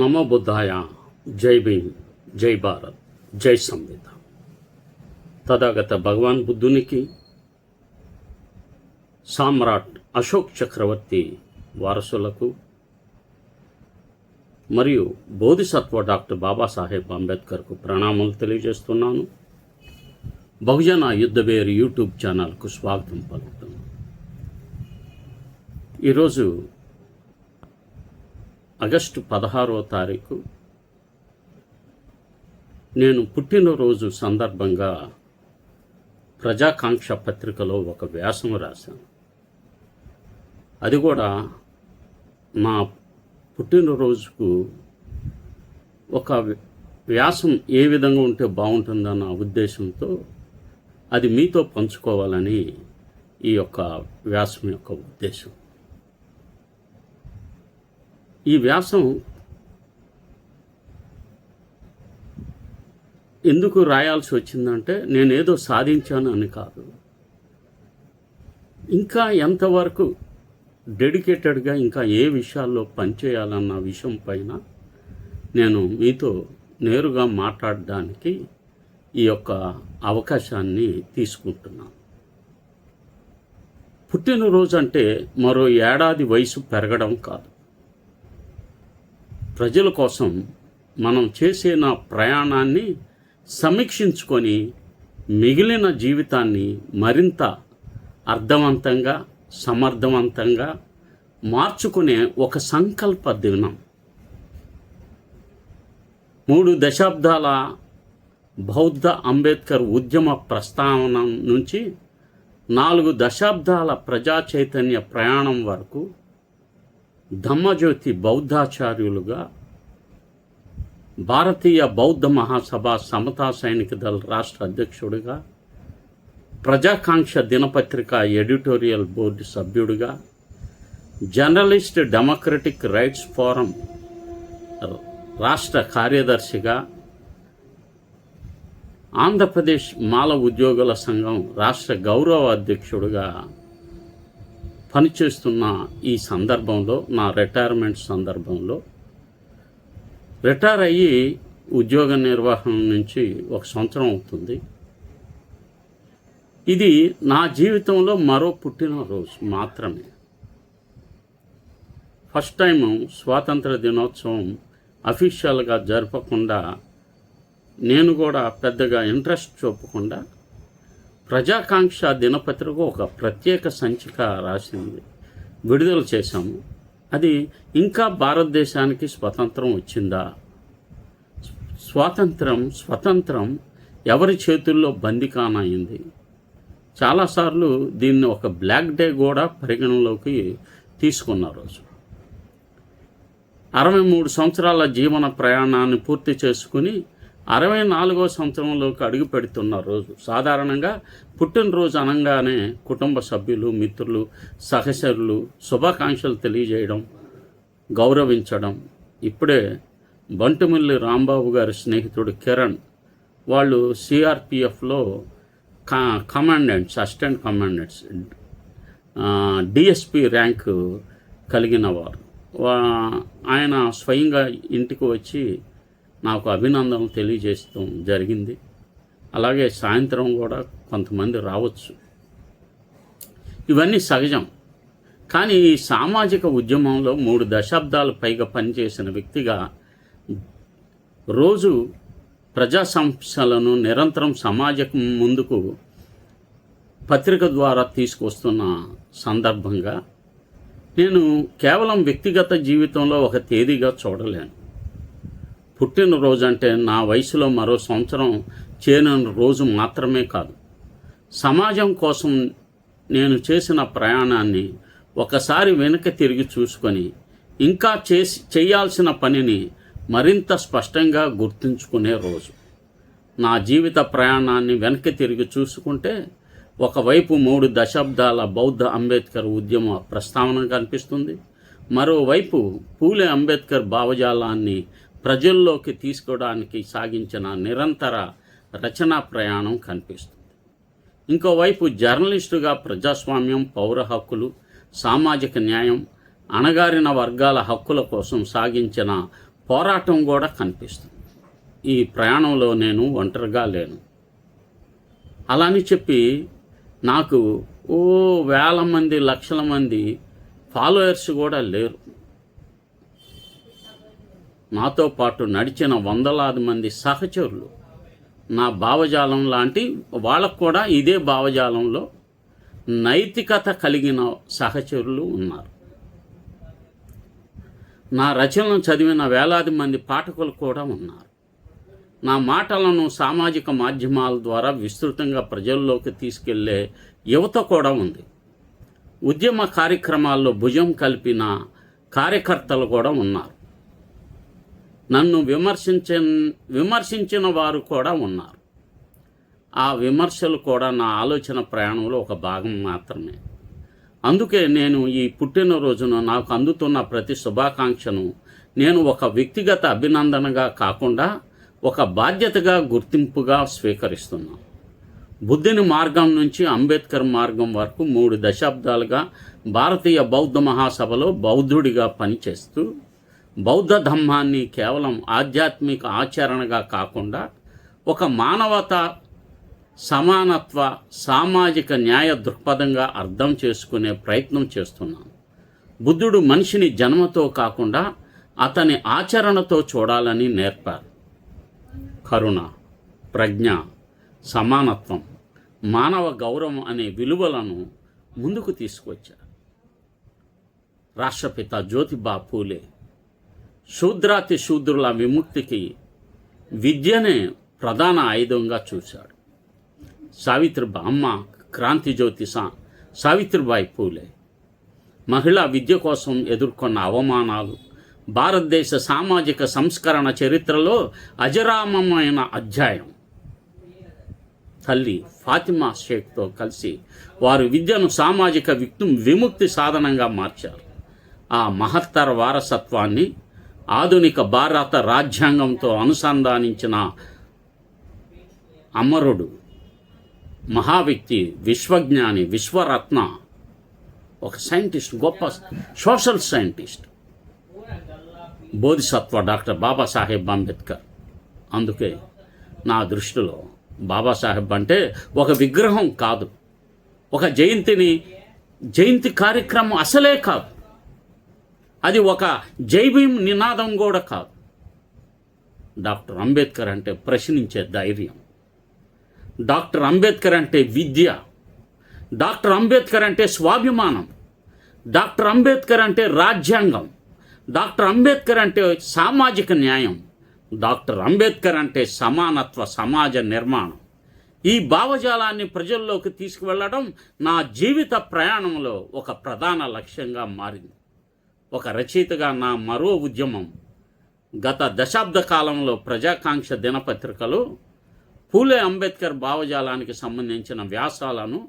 నమో బుద్ధాయ. జై భీమ్, జై భారత్, జై సంవిధాన్. తథాగత భగవాన్ బుద్ధునికి, సామ్రాట్ అశోక్ చక్రవర్తి వారసులకు మరియు బోధిసత్వ డాక్టర్ బాబాసాహెబ్ అంబేద్కర్కు ప్రణామాలు తెలియజేస్తున్నాను. బహుజన యుద్ధవేర్ యూట్యూబ్ ఛానల్కు స్వాగతం పలుకుతున్నాను. ఈరోజు ఆగస్టు 16వ తారీఖు నేను పుట్టినరోజు సందర్భంగా ప్రజాకాంక్ష పత్రికలో ఒక వ్యాసం రాశాను. అది కూడా నా పుట్టినరోజుకు ఒక వ్యాసం ఏ విధంగా ఉంటే బాగుంటుందన్న ఉద్దేశంతో అది మీతో పంచుకోవాలని ఈ యొక్క వ్యాసం యొక్క ఉద్దేశం. ఈ వ్యాసం ఎందుకు రాయాల్సి వచ్చిందంటే నేనేదో సాధించాను అని కాదు, ఇంకా ఎంతవరకు డెడికేటెడ్గా ఇంకా ఏ విషయాల్లో పనిచేయాలన్న విషయం పైన నేను మీతో నేరుగా మాట్లాడడానికి ఈ యొక్క అవకాశాన్ని తీసుకుంటున్నాను. పుట్టినరోజు అంటే మరో ఏడాది వయసు పెరగడం కాదు. ప్రజల కోసం మనం చేసే నా ప్రయాణాన్ని సమీక్షించుకొని మిగిలిన జీవితాన్ని మరింత అర్థవంతంగా, సమర్థవంతంగా మార్చుకునే ఒక సంకల్ప దినం. 3 దశాబ్దాల బౌద్ధ అంబేద్కర్ ఉద్యమ ప్రస్తావన నుంచి 4 దశాబ్దాల ప్రజా చైతన్య ప్రయాణం వరకు ధమ్మజ్యోతి బౌద్ధాచార్యులుగా, భారతీయ బౌద్ధ మహాసభ సమతా సైనిక దళ రాష్ట్ర అధ్యక్షుడిగా, ప్రజాకాంక్ష దినపత్రిక ఎడిటోరియల్ బోర్డు సభ్యుడిగా, జర్నలిస్ట్ డెమోక్రటిక్ రైట్స్ ఫోరం రాష్ట్ర కార్యదర్శిగా, ఆంధ్రప్రదేశ్ మాల ఉద్యోగుల సంఘం రాష్ట్ర గౌరవ అధ్యక్షుడిగా పనిచేస్తున్న ఈ సందర్భంలో, నా రిటైర్మెంట్ సందర్భంలో, రిటైర్ అయ్యి ఉద్యోగ నిర్వహణ నుంచి 1 సంవత్సరం అవుతుంది. ఇది నా జీవితంలో మరో పుట్టినరోజు మాత్రమే. ఫస్ట్ టైము స్వాతంత్ర దినోత్సవం అఫీషియల్గా జరపకుండా, నేను కూడా పెద్దగా ఇంట్రెస్ట్ చూపకుండా ప్రజాకాంక్ష దినపత్రిక ఒక ప్రత్యేక సంచిక రాసింది, విడుదల చేశాము. అది ఇంకా భారతదేశానికి స్వతంత్రం వచ్చిందా, స్వతంత్రం ఎవరి చేతుల్లో బందికానయింది. చాలాసార్లు దీన్ని ఒక బ్లాక్ డే కూడా పరిగణలోకి తీసుకున్న రోజు. 63 సంవత్సరాల జీవన ప్రయాణాన్ని పూర్తి చేసుకుని 64వ సంవత్సరంలోకి అడుగు పెడుతున్న రోజు. సాధారణంగా పుట్టినరోజు అనగానే కుటుంబ సభ్యులు, మిత్రులు, సహచరులు శుభాకాంక్షలు తెలియజేయడం, గౌరవించడం. ఇప్పుడే బంటుమిల్లి రాంబాబు గారి స్నేహితుడు కిరణ్, వాళ్ళు సిఆర్పిఎఫ్లో commandants, assistant commandants, DSP rank కలిగిన వారు. ఆయన స్వయంగా ఇంటికి వచ్చి నాకు అభినందనలు తెలియజేయడం జరిగింది. అలాగే సాయంత్రం కూడా కొంతమంది రావచ్చు. ఇవన్నీ సహజం. కానీ ఈ సామాజిక ఉద్యమంలో 3 దశాబ్దాల పైగా పనిచేసిన వ్యక్తిగా రోజు ప్రజా సమస్యలను నిరంతరం సమాజం ముందుకు పత్రిక ద్వారా తీసుకొస్తున్న సందర్భంగా నేను కేవలం వ్యక్తిగత జీవితంలో ఒక తేదీగా చూడలేను. పుట్టినరోజు అంటే నా వయసులో మరో సంవత్సరం చేరిన రోజు మాత్రమే కాదు, సమాజం కోసం నేను చేసిన ప్రయాణాన్ని ఒకసారి వెనక్కి తిరిగి చూసుకొని ఇంకా చేయాల్సిన పనిని మరింత స్పష్టంగా గుర్తుంచుకునే రోజు. నా జీవిత ప్రయాణాన్ని వెనక్కి తిరిగి చూసుకుంటే ఒకవైపు 3 దశాబ్దాల బౌద్ధ అంబేద్కర్ ఉద్యమ ప్రస్తావన కనిపిస్తుంది, మరోవైపు పూలే అంబేద్కర్ భావజాలాన్ని ప్రజల్లోకి తీసుకోవడానికి సాగించిన నిరంతర రచనా ప్రయాణం కనిపిస్తుంది. ఇంకోవైపు జర్నలిస్టుగా ప్రజాస్వామ్యం, పౌర హక్కులు, సామాజిక న్యాయం, అణగారిన వర్గాల హక్కుల కోసం సాగించిన పోరాటం కూడా కనిపిస్తుంది. ఈ ప్రయాణంలో నేను ఒంటరిగా లేను. అలా అని చెప్పి నాకు వేల మంది లక్షల మంది ఫాలోయర్స్ కూడా లేరు. నాతో పాటు నడిచిన వందలాది మంది సహచరులు, నా భావజాలం లాంటి వాళ్ళకు కూడా ఇదే భావజాలంలో నైతికత కలిగిన సహచరులు ఉన్నారు. నా రచనలను చదివిన వేలాది మంది పాఠకులు కూడా ఉన్నారు. నా మాటలను సామాజిక మాధ్యమాల ద్వారా విస్తృతంగా ప్రజల్లోకి తీసుకెళ్లే యువత కూడా ఉంది. ఉద్యమ కార్యక్రమాల్లో భుజం కలిపిన కార్యకర్తలు కూడా ఉన్నారు. నన్ను విమర్శించిన వారు కూడా ఉన్నారు. ఆ విమర్శలు కూడా నా ఆలోచన ప్రయాణంలో ఒక భాగం మాత్రమే. అందుకే నేను ఈ పుట్టినరోజున నాకు అందుతున్న ప్రతి శుభాకాంక్షను నేను ఒక వ్యక్తిగత అభినందనగా కాకుండా ఒక బాధ్యతగా, గుర్తింపుగా స్వీకరిస్తున్నాను. బుద్ధుని మార్గం నుంచి అంబేద్కర్ మార్గం వరకు 3 దశాబ్దాలుగా భారతీయ బౌద్ధ మహాసభలో బౌద్ధుడిగా పనిచేస్తూ బౌద్ధ ధమ్మాన్ని కేవలం ఆధ్యాత్మిక ఆచరణగా కాకుండా ఒక మానవత, సమానత్వ, సామాజిక న్యాయ దృక్పథంగా అర్థం చేసుకునే ప్రయత్నం చేస్తున్నాను. బుద్ధుడు మనిషిని జన్మతో కాకుండా అతని ఆచరణతో చూడాలని నేర్పారు. కరుణ, ప్రజ్ఞ, సమానత్వం, మానవ గౌరవం అనే విలువలను ముందుకు తీసుకొచ్చారు. రాష్ట్రపిత జ్యోతిబా పూలే శూద్రాతి శూద్రుల విముక్తికి విద్యనే ప్రధాన ఆయుధంగా చూశాడు. సావిత్రిబాయి అమ్మ క్రాంతిజ్యోతి సావిత్రిబాయి పూలే మహిళా విద్య కోసం ఎదుర్కొన్న అవమానాలు భారతదేశ సామాజిక సంస్కరణ చరిత్రలో అజరామమైన అధ్యాయం. తల్లి ఫాతిమా షేక్తో కలిసి వారు విద్యను సామాజిక విముక్తి సాధనంగా మార్చారు. ఆ మహత్తర వారసత్వాన్ని ఆధునిక భారత రాజ్యాంగంతో అనుసంధానించిన అమరుడు, మహావ్యక్తి, విశ్వజ్ఞాని, విశ్వరత్న, ఒక సైంటిస్ట్, గొప్ప social scientist, Bodhisattva doctor Babasaheb Ambedkar. అందుకే నా దృష్టిలో బాబాసాహెబ్ అంటే ఒక విగ్రహం కాదు, ఒక జయంతి కార్యక్రమం అసలే కాదు, అది ఒక జై భీమ్ నినాదం కూడా కాదు. డాక్టర్ అంబేద్కర్ అంటే ప్రశ్నించే ధైర్యం, డాక్టర్ అంబేద్కర్ అంటే విద్య, డాక్టర్ అంబేద్కర్ అంటే స్వాభిమానం, డాక్టర్ అంబేద్కర్ అంటే రాజ్యాంగం, డాక్టర్ అంబేద్కర్ అంటే సామాజిక న్యాయం, డాక్టర్ అంబేద్కర్ అంటే సమానత్వ సమాజ నిర్మాణం. ఈ భావజాలాన్ని ప్రజల్లోకి తీసుకువెళ్ళడం నా జీవిత ప్రయాణంలో ఒక ప్రధాన లక్ష్యంగా మారింది. ఒక రచయితగా నా మరో ఉద్యమం గత దశాబ్ద కాలంలో ప్రజాకాంక్ష దినపత్రికలో పూలే అంబేద్కర్ భావజాలానికి సంబంధించిన వ్యాసాలను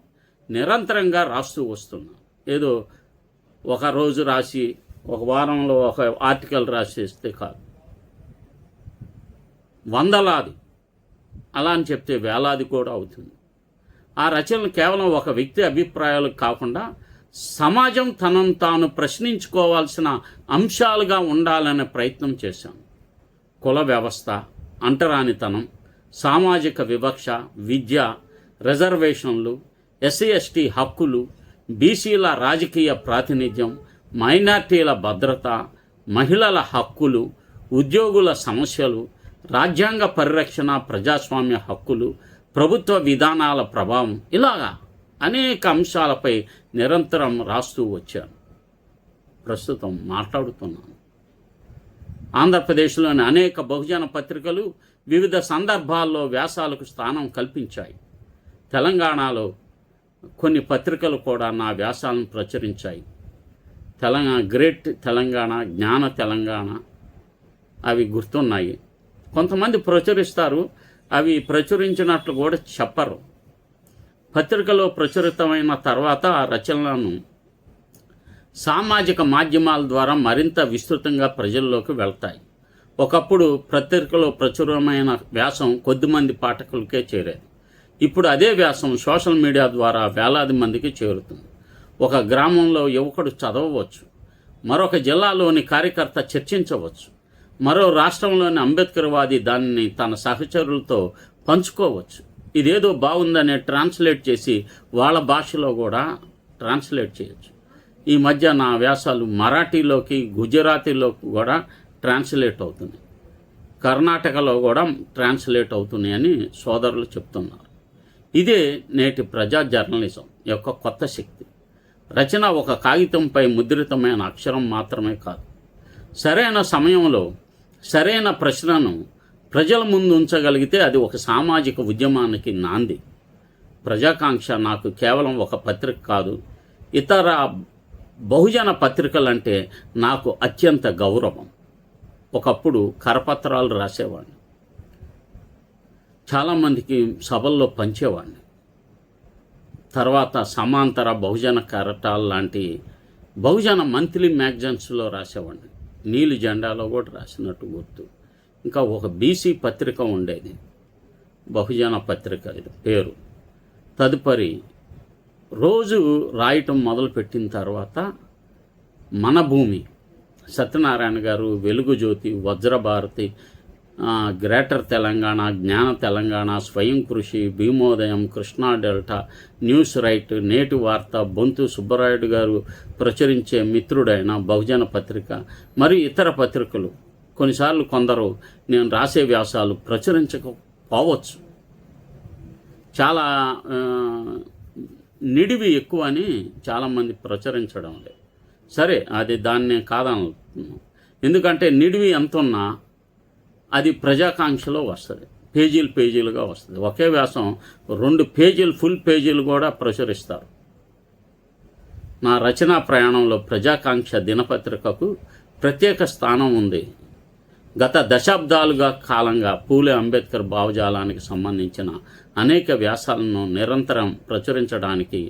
నిరంతరంగా రాస్తూ వస్తున్నా. ఏదో ఒక రోజు రాసి ఒక వారంలో ఒక ఆర్టికల్ రాసేస్తే కాదు, వందలాది, అలా అని చెప్తే వేలాది కూడా అవుతుంది. ఆ రచనలు కేవలం ఒక వ్యక్తి అభిప్రాయాలు కాకుండా సమాజం తనను తాను ప్రశ్నించుకోవాల్సిన అంశాలుగా ఉండాలనే ప్రయత్నం చేశాను. కుల వ్యవస్థ, అంటరానితనం, సామాజిక వివక్ష, విద్య, రిజర్వేషన్లు, ఎస్సీ ఎస్టీ హక్కులు, బీసీల రాజకీయ ప్రాతినిధ్యం, మైనార్టీల భద్రత, మహిళల హక్కులు, ఉద్యోగుల సమస్యలు, రాజ్యాంగ పరిరక్షణ, ప్రజాస్వామ్య హక్కులు, ప్రభుత్వ విధానాల ప్రభావం, ఇలాగా అనేక అంశాలపై నిరంతరం రాస్తూ వచ్చాను. ప్రస్తుతం మాట్లాడుతున్నాను. ఆంధ్రప్రదేశ్లోని అనేక బహుజన పత్రికలు వివిధ సందర్భాల్లో వ్యాసాలకు స్థానం కల్పించాయి. తెలంగాణలో కొన్ని పత్రికలు కూడా నా వ్యాసాలను ప్రచురించాయి. గ్రేట్ తెలంగాణ, జ్ఞాన తెలంగాణ, అవి గుర్తున్నాయి. కొంతమంది ప్రచురిస్తారు, అవి ప్రచురించినట్లు కూడా చెప్పరు. పత్రికలో ప్రచురితమైన తర్వాత ఆ రచనలను సామాజిక మాధ్యమాల ద్వారా మరింత విస్తృతంగా ప్రజల్లోకి వెళ్తాయి. ఒకప్పుడు పత్రికలో ప్రచురమైన వ్యాసం కొద్దిమంది పాఠకులకే చేరేది. ఇప్పుడు అదే వ్యాసం సోషల్ మీడియా ద్వారా వేలాది మందికి చేరుతుంది. ఒక గ్రామంలో యువకుడు చదవవచ్చు, మరొక జిల్లాలోని కార్యకర్త చర్చించవచ్చు, మరో రాష్ట్రంలోని అంబేద్కర్వాది దానిని తన సహచరులతో పంచుకోవచ్చు. ఇదేదో బాగుందనే ట్రాన్స్లేట్ చేసి వాళ్ళ భాషలో కూడా ట్రాన్స్లేట్ చేయొచ్చు. ఈ మధ్య నా వ్యాసాలు మరాఠీలోకి, గుజరాతీలోకి కూడా ట్రాన్స్లేట్ అవుతున్నాయి, కర్ణాటకలో కూడా ట్రాన్స్లేట్ అవుతున్నాయని సోదరులు చెప్తున్నారు. ఇదే నేటి ప్రజా జర్నలిజం యొక్క కొత్త శక్తి. రచన ఒక కాగితంపై ముద్రితమైన అక్షరం మాత్రమే కాదు, సరైన సమయంలో సరైన ప్రశ్నను ప్రజల ముందు ఉంచగలిగితే అది ఒక సామాజిక ఉద్యమానికి నాంది. ప్రజాకాంక్ష నాకు కేవలం ఒక పత్రిక కాదు, ఇతర బహుజన పత్రికలంటే నాకు అత్యంత గౌరవం. ఒకప్పుడు కరపత్రాలు రాసేవాడిని, చాలామందికి సభల్లో పంచేవాడిని. తర్వాత సమాంతర బహుజన కరటాలు లాంటి బహుజన మంత్లీ మ్యాగజైన్స్లో రాసేవాడిని. నీలి జెండాలో కూడా రాసినట్టు గుర్తు. ఇంకా ఒక బీసీ పత్రిక ఉండేది, బహుజన పత్రిక ఇది పేరు. తదుపరి రోజు రాయటం మొదలుపెట్టిన తర్వాత మన భూమి, సత్యనారాయణ గారు, వెలుగుజ్యోతి, వజ్రభారతి, గ్రేటర్ తెలంగాణ, జ్ఞాన తెలంగాణ, స్వయం కృషి, భీమోదయం, కృష్ణా డెల్టా, న్యూస్ రైట్, నేటి వార్త, బొంతు సుబ్బరాయుడు గారు ప్రచురించే మిత్రుడైన బహుజన పత్రిక మరియు ఇతర పత్రికలు. కొన్నిసార్లు కొందరు నేను రాసే వ్యాసాలు ప్రచురించకపోవచ్చు, చాలా నిడివి ఎక్కువ అని చాలామంది ప్రచురించడం లేదు. సరే, అది దాన్ని కాదనుకుంటున్నాం. ఎందుకంటే నిడివి ఎంతున్నా అది ప్రజాకాంక్షలో వస్తుంది, పేజీలుగా వస్తుంది. ఒకే వ్యాసం 2 పేజీలు ఫుల్ పేజీలు కూడా ప్రచురిస్తారు. నా రచనా ప్రయాణంలో ప్రజాకాంక్ష దినపత్రికకు ప్రత్యేక స్థానం ఉంది. గత దశాబ్దాలుగా కాలంగా పూలే అంబేద్కర్ భావజాలానికి సంబంధించిన అనేక వ్యాసాలను నిరంతరం ప్రచురించడానికి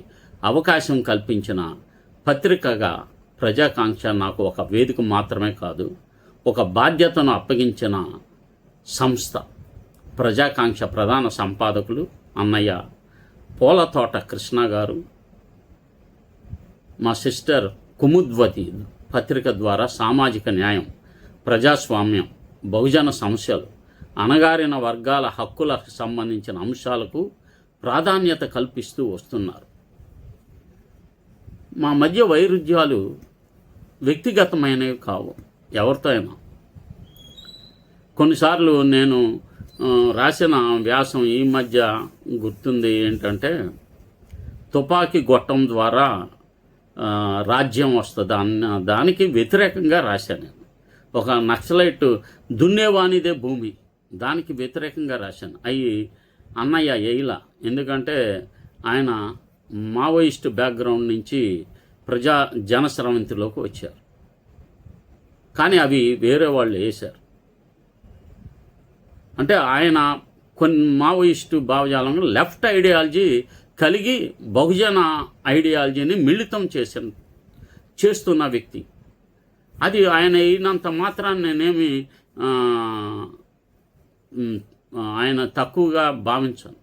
అవకాశం కల్పించిన పత్రికగా ప్రజాకాంక్ష నాకు ఒక వేదిక మాత్రమే కాదు, ఒక బాధ్యతను అప్పగించిన సంస్థ. ప్రజాకాంక్ష ప్రధాన సంపాదకులు అన్నయ్య పోలతోట కృష్ణ గారు, మా సిస్టర్ కుముద్వతి పత్రిక ద్వారా సామాజిక న్యాయం, ప్రజాస్వామ్యం, బహుజన సమస్యలు, అణగారిన వర్గాల హక్కులకు సంబంధించిన అంశాలకు ప్రాధాన్యత కల్పిస్తూ వస్తున్నారు. మా మధ్య వైరుధ్యాలు వ్యక్తిగతమైనవి కావు, ఎవరితో అయినా. కొన్నిసార్లు నేను రాసిన వ్యాసం ఈ మధ్య గుర్తుంది ఏంటంటే, తుపాకీ గొట్టం ద్వారా రాజ్యం వస్తుంది అన్న దానికి వ్యతిరేకంగా రాశాను. ఒక నక్సలైట్ దున్నేవానిదే భూమి, దానికి వ్యతిరేకంగా రాశాను. అన్నయ్య ఎయిలా, ఎందుకంటే ఆయన మావోయిస్ట్ బ్యాక్గ్రౌండ్ నుంచి జనస్రవంతిలోకి వచ్చారు, కానీ అవి వేరే వాళ్ళు వేశారు. అంటే ఆయన కొన్ని మావోయిస్టు భావజాలంలో లెఫ్ట్ ఐడియాలజీ కలిగి బహుజన ఐడియాలజీని మిళితం చేస్తున్న వ్యక్తి. అది ఆయన అయినంత మాత్రాన్ని నేనేమి ఆయన తక్కువగా భావించాను.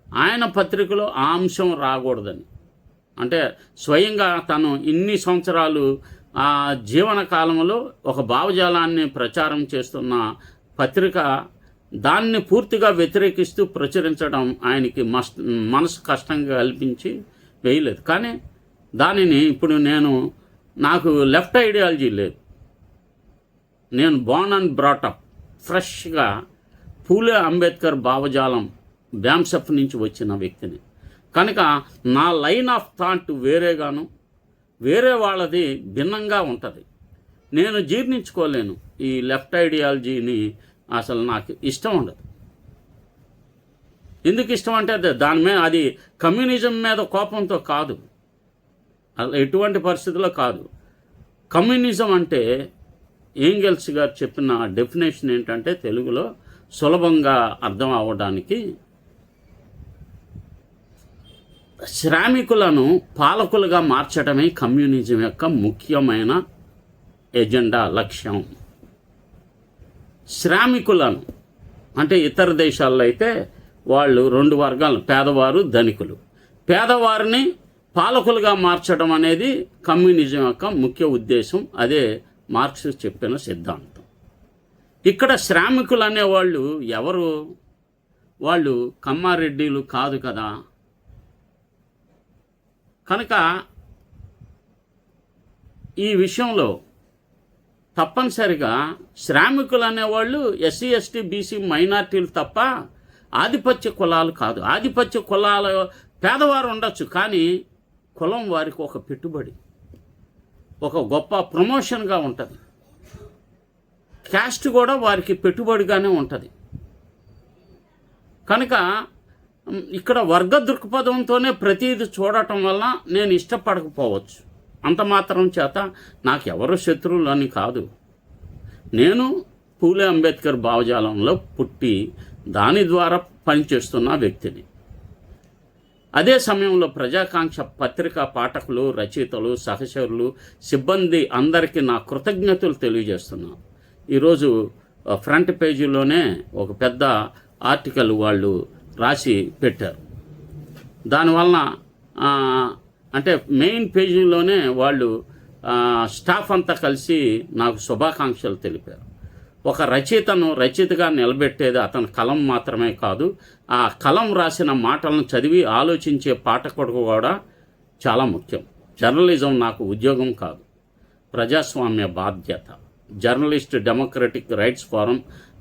ఆయన పత్రికలో ఆ అంశం రాకూడదని, అంటే స్వయంగా తను ఇన్ని సంవత్సరాలు ఆ జీవన కాలంలో ఒక భావజాలాన్ని ప్రచారం చేస్తున్న పత్రిక దాన్ని పూర్తిగా వ్యతిరేకిస్తూ ప్రచురించడం ఆయనకి మనసు కష్టంగా కల్పించి వేయలేదు. కానీ దానిని ఇప్పుడు నాకు లెఫ్ట్ ఐడియాలజీ లేదు, నేను బోర్న్ అండ్ బ్రాటప్ ఫ్రెష్గా పూలే అంబేద్కర్ భావజాలం బ్యాంసెఫ్ నుంచి వచ్చిన వ్యక్తిని. కనుక నా లైన్ ఆఫ్ థాట్ వేరేగాను, వేరే వాళ్ళది భిన్నంగా ఉంటుంది. నేను జీర్ణించుకోలేను ఈ లెఫ్ట్ ఐడియాలజీని, అసలు నాకు ఇష్టం ఉండదు. ఎందుకు ఇష్టం అంటే దాని మీద, అది కమ్యూనిజం మీద కోపంతో కాదు, ఎటువంటి పరిస్థితుల్లో కాదు. కమ్యూనిజం అంటే ఏంగెల్స్ గారు చెప్పిన డెఫినేషన్ ఏంటంటే, తెలుగులో సులభంగా అర్థం అవ్వడానికి, శ్రామికులను పాలకులుగా మార్చడమే కమ్యూనిజం యొక్క ముఖ్యమైన ఎజెండా, లక్ష్యం. శ్రామికులను అంటే ఇతర దేశాల్లో అయితే వాళ్ళు 2 వర్గాలు, పేదవారు, ధనికులు. పేదవారిని పాలకులుగా మార్చడం అనేది కమ్యూనిజం యొక్క ముఖ్య ఉద్దేశం. అదే మార్క్స్ చెప్పిన సిద్ధాంతం. ఇక్కడ శ్రామికులు అనేవాళ్ళు ఎవరు? వాళ్ళు కమ్మారెడ్డిలు కాదు కదా. కనుక ఈ విషయంలో తప్పనిసరిగా శ్రామికులు అనేవాళ్ళు ఎస్సీ ఎస్టీ బీసీ మైనార్టీలు తప్ప ఆధిపత్య కులాలు కాదు. ఆధిపత్య కులాల పేదవారు ఉండొచ్చు, కానీ కులం వారికి ఒక పెట్టుబడి, ఒక గొప్ప ప్రమోషన్గా ఉంటుంది. క్యాస్ట్ కూడా వారికి పెట్టుబడిగానే ఉంటుంది. కనుక ఇక్కడ వర్గ దృక్పథంతోనే ప్రతిదీ చూడటం వల్ల నేను ఇష్టపడకపోవచ్చు. అంత మాత్రం చేత నాకెవరు శత్రువులు అని కాదు. నేను పూలే అంబేద్కర్ భావజాలంలో పుట్టి దాని ద్వారా పనిచేస్తున్న వ్యక్తిని. అదే సమయంలో ప్రజాకాంక్ష పత్రికా పాఠకులు, రచయితలు, సహచరులు, సిబ్బంది అందరికీ నా కృతజ్ఞతలు తెలియజేస్తున్నాను. ఈరోజు ఫ్రంట్ పేజీలోనే ఒక పెద్ద ఆర్టికల్ వాళ్ళు రాసి పెట్టారు. దానివలన అంటే మెయిన్ పేజీలోనే వాళ్ళు స్టాఫ్ అంతా కలిసి నాకు శుభాకాంక్షలు తెలిపారు. ఒక రచయితను రచయితగా నిలబెట్టేది అతని కలం మాత్రమే కాదు, ఆ కలం రాసిన మాటలను చదివి ఆలోచించే పాఠకుడు కూడా చాలా ముఖ్యం. జర్నలిజం నాకు ఉద్యోగం కాదు, ప్రజాస్వామ్య బాధ్యత. Journalist democratic rights forum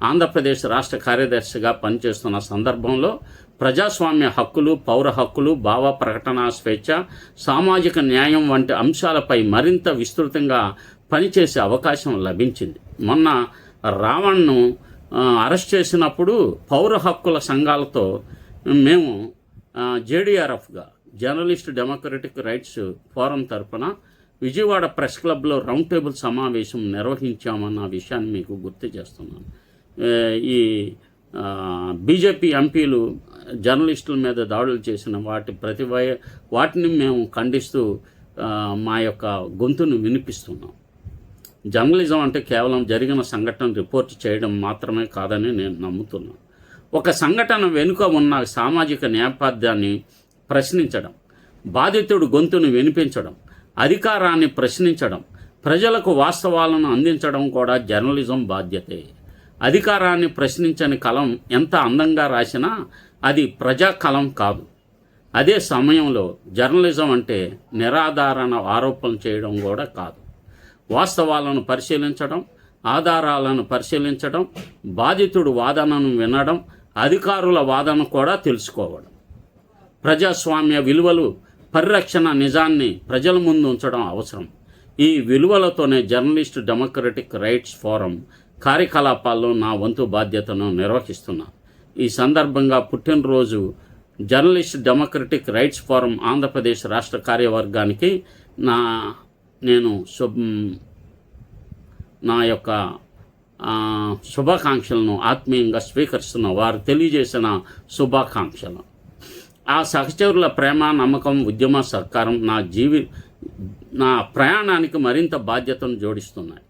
Andhra Pradesh రాష్ట్ర కార్యదర్శిగా పనిచేస్తున్న సందర్భంలో ప్రజాస్వామ్య హక్కులు, పౌర హక్కులు, భావ ప్రకటన స్వేచ్ఛ, సామాజిక న్యాయం వంటి అంశాలపై మరింత విస్తృతంగా పనిచేసే అవకాశం లభించింది. మొన్న రావణ్ను అరెస్ట్ చేసినప్పుడు పౌర హక్కుల సంఘాలతో మేము జేడీఆర్ఎఫ్గా జర్నలిస్ట్ డెమోక్రటిక్ రైట్స్ ఫోరం తరఫున విజయవాడ ప్రెస్ క్లబ్లో రౌండ్ టేబుల్ సమావేశం నిర్వహించామన్న విషయాన్ని మీకు గుర్తు చేస్తున్నాను. ఈ బీజేపీ ఎంపీలు జర్నలిస్టుల మీద దాడులు చేసిన వాటిని మేము ఖండిస్తూ మా యొక్క గొంతును వినిపిస్తున్నాం. జర్నలిజం అంటే కేవలం జరిగిన సంఘటన రిపోర్ట్ చేయడం మాత్రమే కాదని నేను నమ్ముతున్నాను. ఒక సంఘటన వెనుక ఉన్న సామాజిక నేపథ్యాన్ని ప్రశ్నించడం, బాధితుడు గొంతును వినిపించడం, అధికారాన్ని ప్రశ్నించడం, ప్రజలకు వాస్తవాలను అందించడం కూడా జర్నలిజం బాధ్యతే. అధికారాన్ని ప్రశ్నించని కలం ఎంత అందంగా రాసినా అది ప్రజా కలం కాదు. అదే సమయంలో జర్నలిజం అంటే నిరాధారణ ఆరోపణలు చేయడం కూడా కాదు. వాస్తవాలను పరిశీలించడం, ఆధారాలను పరిశీలించడం, బాధితుడు వాదనను వినడం, అధికారుల వాదన కూడా తెలుసుకోవడం. ప్రజాస్వామ్య విలువలు పరిరక్షణ నిజాన్ని ప్రజల ముందు ఉంచడం అవసరం. ఈ విలువలతోనే జర్నలిస్ట్ డెమోక్రటిక్ రైట్స్ ఫోరం కార్యకలాపాల్లో నా వంతు బాధ్యతను నిర్వహిస్తున్నా. ఈ సందర్భంగా పుట్టినరోజు journalist democratic rights forum Andhra Pradesh రాష్ట్ర కార్యవర్గానికి నేను నా యొక్క శుభాకాంక్షలను ఆత్మీయంగా స్వీకరిస్తున్న వారు తెలియజేసిన శుభాకాంక్షలు. ఆ సహచరుల ప్రేమ, నమ్మకం, ఉద్యమ సహకారం నా ప్రయాణానికి మరింత బాధ్యతను జోడిస్తున్నాయి.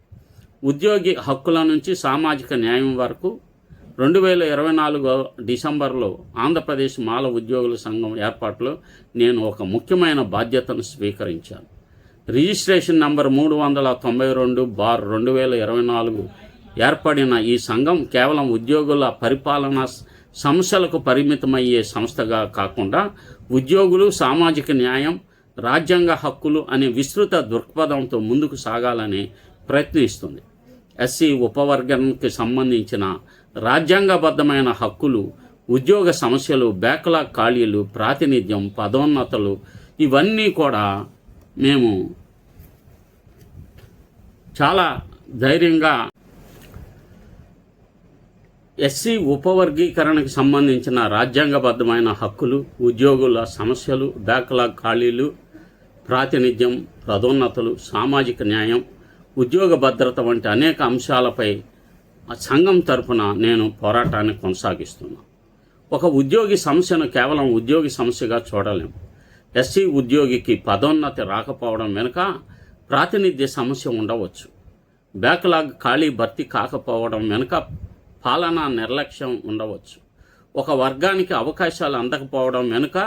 ఉద్యోగి హక్కుల నుంచి సామాజిక న్యాయం వరకు 2024 డిసెంబర్లో ఆంధ్రప్రదేశ్ మాల ఉద్యోగుల సంఘం ఏర్పాటులో నేను ఒక ముఖ్యమైన బాధ్యతను స్వీకరించాను. రిజిస్ట్రేషన్ నంబర్ 392/2024 ఏర్పడిన ఈ సంఘం కేవలం ఉద్యోగుల పరిపాలనా సమస్యలకు పరిమితమయ్యే సంస్థగా కాకుండా ఉద్యోగులు, సామాజిక న్యాయం, రాజ్యాంగ హక్కులు అనే విస్తృత దృక్పథంతో ముందుకు సాగాలని ప్రయత్నిస్తుంది. ఎస్సీ ఉపవర్గానికి సంబంధించిన రాజ్యాంగబద్ధమైన హక్కులు, ఉద్యోగ సమస్యలు, బ్యాక్లాగ్ ఖాళీలు, ప్రాతినిధ్యం, పదోన్నతులు ఇవన్నీ కూడా మేము చాలా ధైర్యంగా ఎస్సీ ఉపవర్గీకరణకు సంబంధించిన రాజ్యాంగబద్ధమైన హక్కులు, ఉద్యోగుల సమస్యలు, బ్యాక్లాగ్ ఖాళీలు, ప్రాతినిధ్యం, పదోన్నతులు, సామాజిక న్యాయం, ఉద్యోగ భద్రత వంటి అనేక అంశాలపై సంఘం తరఫున నేను పోరాటాన్ని కొనసాగిస్తున్నాను. ఒక ఉద్యోగి సమస్యను కేవలం ఉద్యోగి సమస్యగా చూడలేం. ఎస్సీ ఉద్యోగికి పదోన్నతి రాకపోవడం వెనుక ప్రాతినిధ్య సమస్య ఉండవచ్చు. బ్యాక్లాగ్ ఖాళీ భర్తీ కాకపోవడం వెనుక పాలనా నిర్లక్ష్యం ఉండవచ్చు. ఒక వర్గానికి అవకాశాలు అందకపోవడం వెనుక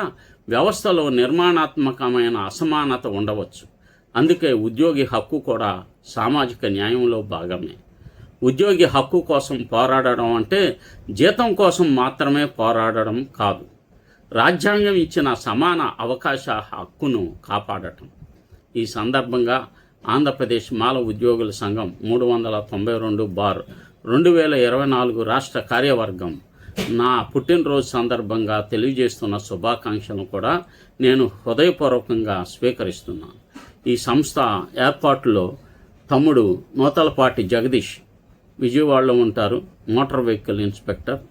వ్యవస్థలో నిర్మాణాత్మకమైన అసమానత ఉండవచ్చు. అందుకే ఉద్యోగి హక్కు కూడా సామాజిక న్యాయంలో భాగమే. ఉద్యోగి హక్కు కోసం పోరాడడం అంటే జీతం కోసం మాత్రమే పోరాడడం కాదు, రాజ్యాంగం ఇచ్చిన సమాన అవకాశ హక్కును కాపాడటం. ఈ సందర్భంగా ఆంధ్రప్రదేశ్ మాల ఉద్యోగుల సంఘం 392/2024 రాష్ట్ర కార్యవర్గం నా పుట్టినరోజు సందర్భంగా తెలియజేస్తున్న శుభాకాంక్షలను కూడా నేను హృదయపూర్వకంగా స్వీకరిస్తున్నాను. ఈ సంస్థ ఏర్పాటులో తమ్ముడు నూతలపాటి జగదీష్ విజయవాడలో ఉంటారు, మోటార్ వెహికల్ ఇన్స్పెక్టర్.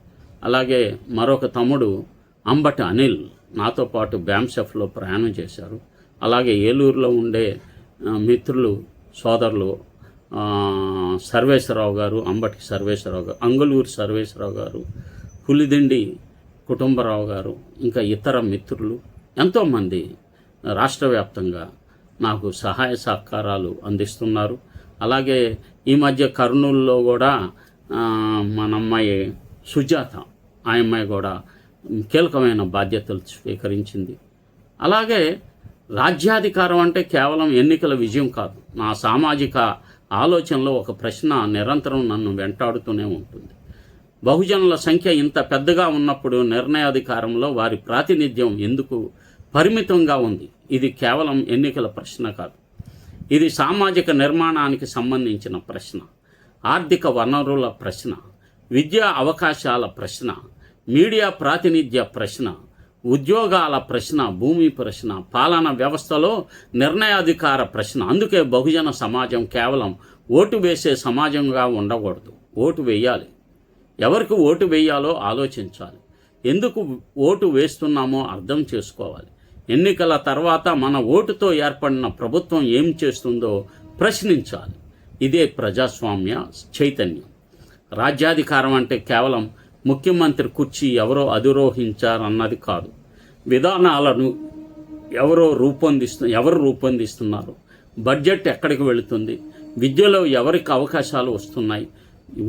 అలాగే మరొక తమ్ముడు అంబటి అనిల్ నాతో పాటు బ్యామ్సెఫ్లో ప్రయాణం చేశారు. అలాగే ఏలూరులో ఉండే మిత్రులు సోదరులు సర్వేశ్వరరావు గారు, అంబటి సర్వేశ్వరరావు గారు, అంగులూరు సర్వేశ్వరరావు గారు, పులిదిండి కుటుంబరావు గారు, ఇంకా ఇతర మిత్రులు ఎంతోమంది రాష్ట్ర వ్యాప్తంగా నాకు సహాయ సహకారాలు అందిస్తున్నారు. అలాగే ఈ మధ్య కర్నూలులో కూడా మన అమ్మాయి సుజాత, ఆ అమ్మాయి కూడా కీలకమైన బాధ్యతలు స్వీకరించింది. అలాగే రాజ్యాధికారం అంటే కేవలం ఎన్నికల విజయం కాదు. నా సామాజిక ఆలోచనలో ఒక ప్రశ్న నిరంతరం నన్ను వెంటాడుతూనే ఉంటుంది. బహుజనుల సంఖ్య ఇంత పెద్దగా ఉన్నప్పుడు నిర్ణయాధికారంలో వారి ప్రాతినిధ్యం ఎందుకు పరిమితంగా ఉంది? ఇది కేవలం ఎన్నికల ప్రశ్న కాదు, ఇది సామాజిక నిర్మాణానికి సంబంధించిన ప్రశ్న, ఆర్థిక వనరుల ప్రశ్న, విద్యా అవకాశాల ప్రశ్న, మీడియా ప్రాతినిధ్య ప్రశ్న, ఉద్యోగాల ప్రశ్న, భూమి ప్రశ్న, పాలన వ్యవస్థలో నిర్ణయాధికార ప్రశ్న. అందుకే బహుజన సమాజం కేవలం ఓటు వేసే సమాజంగా ఉండకూడదు. ఓటు వేయాలి, ఎవరికి ఓటు వేయాలో ఆలోచించాలి, ఎందుకు ఓటు వేస్తున్నామో అర్థం చేసుకోవాలి. ఎన్నికల తర్వాత మన ఓటుతో ఏర్పడిన ప్రభుత్వం ఏం చేస్తుందో ప్రశ్నించాలి. ఇదే ప్రజాస్వామ్య చైతన్యం. రాజ్యాధికారం అంటే కేవలం ముఖ్యమంత్రి కుర్చీ ఎవరో అధిరోహించారన్నది కాదు. విధానాలను ఎవరు రూపొందిస్తున్నారు, బడ్జెట్ ఎక్కడికి వెళుతుంది, విద్యలో ఎవరికి అవకాశాలు వస్తున్నాయి,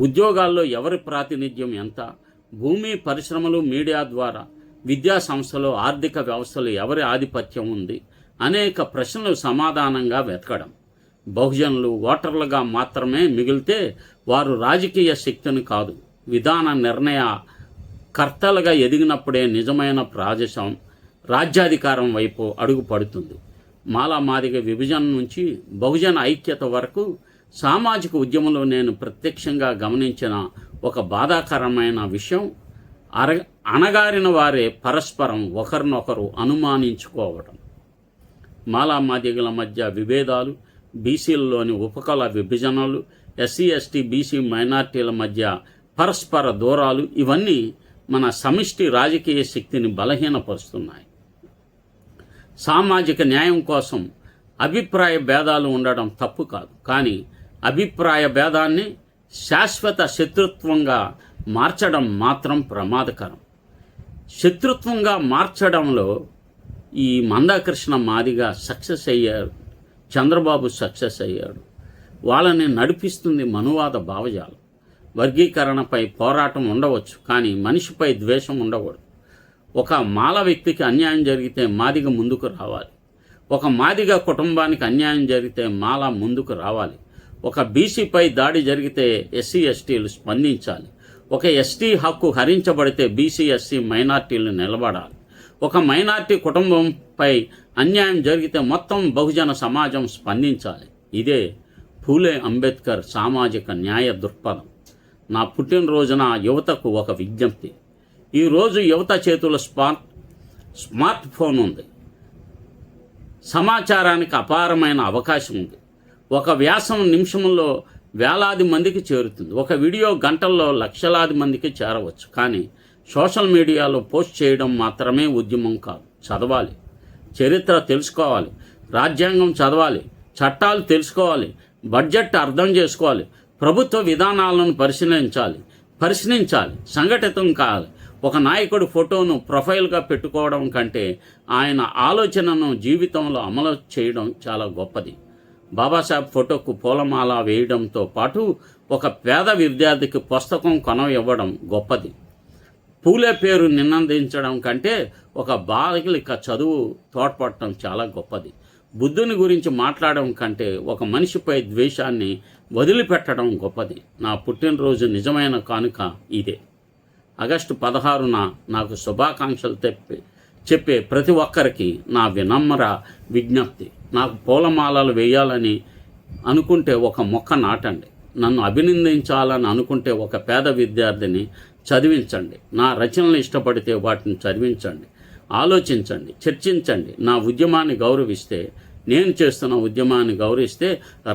ఉద్యోగాల్లో ఎవరి ప్రాతినిధ్యం ఎంత, భూమి, పరిశ్రమలు, మీడియా ద్వారా విద్యా సంస్థలు, ఆర్థిక వ్యవస్థలు ఎవరి ఆధిపత్యం ఉంది, అనేక ప్రశ్నలు సమాధానంగా వెతకడం. బహుజనులు ఓటర్లుగా మాత్రమే మిగిలితే వారు రాజకీయ శక్తిని కాదు, విధాన నిర్ణయ కర్తలుగా ఎదిగినప్పుడే నిజమైన రాజ్యాధికారం వైపు అడుగు పడుతుంది. మాదిగ విభజన నుంచి బహుజన ఐక్యత వరకు సామాజిక ఉద్యమంలో నేను ప్రత్యక్షంగా గమనించిన ఒక బాధాకరమైన విషయం, అణగారిన వారే పరస్పరం ఒకరినొకరు అనుమానించుకోవడం. మాదిగల మధ్య విభేదాలు, బీసీలలోని ఉపకుల విభజనలు, ఎస్సీ ఎస్టీ బీసీ మైనార్టీల మధ్య పరస్పర దూరాలు, ఇవన్నీ మన సమిష్టి రాజకీయ శక్తిని బలహీనపరుస్తున్నాయి. సామాజిక న్యాయం కోసం అభిప్రాయ భేదాలు ఉండడం తప్పు కాదు, కానీ అభిప్రాయ భేదాన్ని శాశ్వత శత్రుత్వంగా మార్చడం మాత్రం ప్రమాదకరం. శత్రుత్వంగా మార్చడంలో ఈ మందాకృష్ణ మాదిగ సక్సెస్ అయ్యారు, చంద్రబాబు సక్సెస్ అయ్యాడు. వాళ్ళని నడిపిస్తుంది మనువాద భావజాలం. వర్గీకరణపై పోరాటం ఉండవచ్చు, కానీ మనిషిపై ద్వేషం ఉండకూడదు. ఒక మాల వ్యక్తికి అన్యాయం జరిగితే మాదిగ ముందుకు రావాలి, ఒక మాదిగ కుటుంబానికి అన్యాయం జరిగితే మాల ముందుకు రావాలి, ఒక బీసీపై దాడి జరిగితే ఎస్సీ ఎస్టీలు స్పందించాలి, ఒక ఎస్టీ హక్కు హరించబడితే బీసీ ఎస్సీ మైనార్టీలు నిలబడాలి, ఒక మైనార్టీ కుటుంబంపై అన్యాయం జరిగితే మొత్తం బహుజన సమాజం స్పందించాలి. ఇదే ఫూలే అంబేద్కర్ సామాజిక న్యాయ దృక్పథం. నా పుట్టినరోజున యువతకు ఒక విజ్ఞప్తి. ఈరోజు యువత చేతుల స్మార్ట్ ఫోన్ ఉంది, సమాచారానికి అపారమైన అవకాశం ఉంది. ఒక వ్యాసం నిమిషంలో వేలాది మందికి చేరుతుంది, ఒక వీడియో గంటల్లో లక్షలాది మందికి చేరవచ్చు. కానీ సోషల్ మీడియాలో పోస్ట్ చేయడం మాత్రమే ఉద్యమం కాదు. చదవాలి, చరిత్ర తెలుసుకోవాలి, రాజ్యాంగం చదవాలి, చట్టాలు తెలుసుకోవాలి, బడ్జెట్ అర్థం చేసుకోవాలి, ప్రభుత్వ విధానాలను పరిశీలించాలి, సంఘటితం కావాలి. ఒక నాయకుడి ఫోటోను ప్రొఫైల్గా పెట్టుకోవడం కంటే ఆయన ఆలోచనను జీవితంలో అమలు చేయడం చాలా గొప్పది. బాబాసాహెబ్ ఫోటోకు పూలమాల వేయడంతో పాటు ఒక పేద విద్యార్థికి పుస్తకం కొనవివ్వడం గొప్పది. పూలే పేరు నినందించడం కంటే ఒక బాలిక చదువు తోడ్పడటం చాలా గొప్పది. బుద్ధుని గురించి మాట్లాడడం కంటే ఒక మనిషిపై ద్వేషాన్ని వదిలిపెట్టడం గొప్పది. నా పుట్టినరోజు నిజమైన కానుక ఇదే. ఆగస్టు 16న నాకు శుభాకాంక్షలు చెప్పే ప్రతి ఒక్కరికి నా వినమ్ర విజ్ఞప్తి. నాకు పూలమాలలు వేయాలని అనుకుంటే ఒక మొక్క నాటండి. నన్ను అభినందించాలని అనుకుంటే ఒక పేద విద్యార్థిని చదివించండి. నా రచనలు ఇష్టపడితే వాటిని చదివించండి. ఆలోచించండి, చర్చించండి. నా ఉద్యమాన్ని గౌరవిస్తే, నేను చేస్తున్న ఉద్యమాన్ని గౌరవిస్తే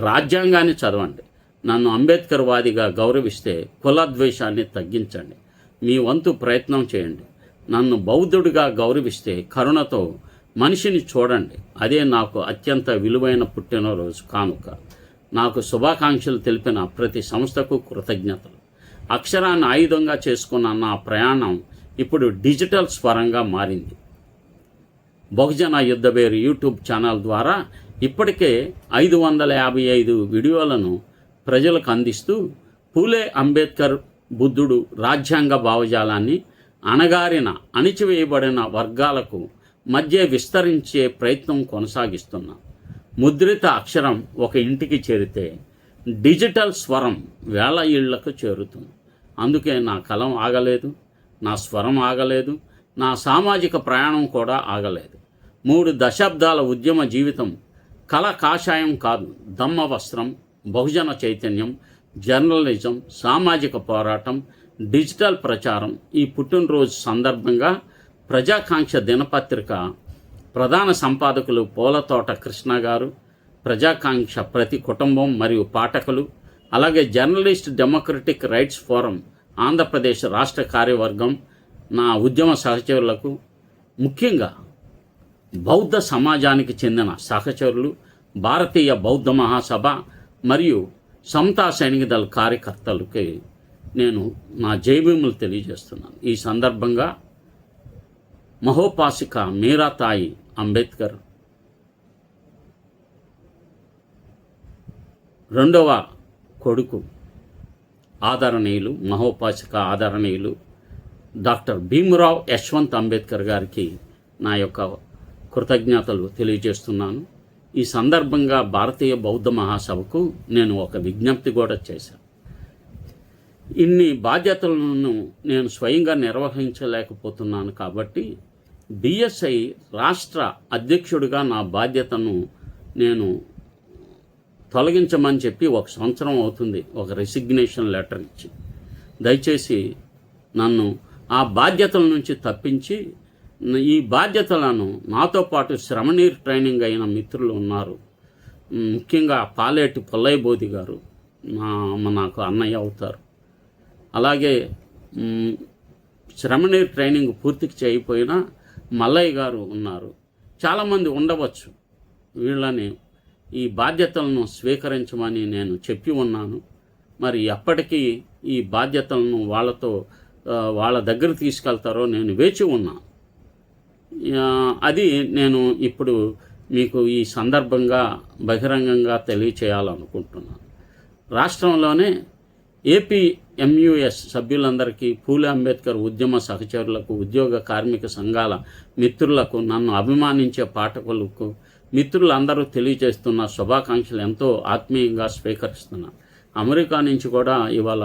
రాజ్యాంగాన్ని చదవండి. నన్ను అంబేద్కర్ వాదిగా గౌరవిస్తే కులద్వేషాన్ని తగ్గించండి. మీ వంతు ప్రయత్నం చేయండి. నన్ను బౌద్ధుడిగా గౌరవిస్తే కరుణతో మనిషిని చూడండి. అదే నాకు అత్యంత విలువైన పుట్టినరోజు కానుక. నాకు శుభాకాంక్షలు తెలిపిన ప్రతి సంస్థకు కృతజ్ఞతలు. అక్షరాన్ని ఆయుధంగా చేసుకున్న నా ప్రయాణం ఇప్పుడు డిజిటల్ స్వరంగా మారింది. బహుజన యుద్ధబేరు యూట్యూబ్ ఛానల్ ద్వారా ఇప్పటికే 555 వీడియోలను ప్రజలకు అందిస్తూ పూలే అంబేద్కర్ బుద్ధుడు రాజ్యాంగ భావజాలాన్ని అణగారిన, అణిచివేయబడిన వర్గాలకు మధ్య విస్తరించే ప్రయత్నం కొనసాగిస్తున్నా. ముద్రిత అక్షరం ఒక ఇంటికి చేరితే డిజిటల్ స్వరం వేల ఇళ్లకు చేరుతుంది. అందుకే నా కలం ఆగలేదు, నా స్వరం ఆగలేదు, నా సామాజిక ప్రయాణం కూడా ఆగలేదు. 3 దశాబ్దాల ఉద్యమ జీవితం కళ కాషాయం కాదు, దమ్మ వస్త్రం, బహుజన చైతన్యం, జర్నలిజం, సామాజిక పోరాటం, డిజిటల్ ప్రచారం. ఈ పుట్టినరోజు సందర్భంగా ప్రజాకాంక్ష దినపత్రిక ప్రధాన సంపాదకులు పూలతోట కృష్ణ గారు, ప్రజాకాంక్ష ప్రతి కుటుంబం మరియు పాఠకులు, అలాగే journalist democratic rights forum Andhra Pradesh రాష్ట్ర కార్యవర్గం, నా ఉద్యమ సహచరులకు, ముఖ్యంగా బౌద్ధ సమాజానికి చెందిన సహచరులు, భారతీయ బౌద్ధ మహాసభ మరియు సమతా సైనిక దళ కార్యకర్తలకి నేను నా జైభీములు తెలియజేస్తున్నాను. ఈ సందర్భంగా మహోపాసిక మీరాతాయి అంబేద్కర్ రెండవ కొడుకు ఆదరణీయులు, మహోపాసిక ఆదరణీయులు డాక్టర్ భీమరావ్ యశ్వంత్ అంబేద్కర్ గారికి నా యొక్క కృతజ్ఞతలు తెలియజేస్తున్నాను. ఈ సందర్భంగా భారతీయ బౌద్ధ మహాసభకు నేను ఒక విజ్ఞప్తి కూడా చేశాను. ఇన్ని బాధ్యతలను నేను స్వయంగా నిర్వహించలేకపోతున్నాను కాబట్టి బిఎస్ఐ రాష్ట్ర అధ్యక్షుడిగా నా బాధ్యతను నేను తొలగించమని చెప్పి 1 సంవత్సరం అవుతుంది ఒక రెసిగ్నేషన్ లెటర్ ఇచ్చి. దయచేసి నన్ను ఆ బాధ్యతల నుంచి తప్పించి ఈ బాధ్యతలను నాతో పాటు శ్రమనీర్ ట్రైనింగ్ అయిన మిత్రులు ఉన్నారు. ముఖ్యంగా పాలేటి పుల్లయ్య బోధి గారు నాకు అన్నయ్య అవుతారు. అలాగే శ్రమనీర్ ట్రైనింగ్ పూర్తికి చేయకపోయినా మల్లయ్య గారు ఉన్నారు. చాలామంది ఉండవచ్చు. వీళ్ళని ఈ బాధ్యతలను స్వీకరించమని నేను చెప్పి ఉన్నాను. మరి ఎప్పటికీ ఈ బాధ్యతలను వాళ్ళ దగ్గర తీసుకెళ్తారో నేను వేచి ఉన్నాను. అది నేను ఇప్పుడు మీకు ఈ సందర్భంగా బహిరంగంగా తెలియచేయాలనుకుంటున్నాను. రాష్ట్రంలోనే ఏపీఎంయుఎస్ సభ్యులందరికీ, పూలే అంబేద్కర్ ఉద్యమ సహచరులకు, ఉద్యోగ కార్మిక సంఘాల మిత్రులకు, నన్ను అభిమానించే పాఠకులకు, మిత్రులందరూ తెలియజేస్తున్న శుభాకాంక్షలు ఎంతో ఆత్మీయంగా స్వీకరిస్తున్నాను. అమెరికా నుంచి కూడా ఇవాళ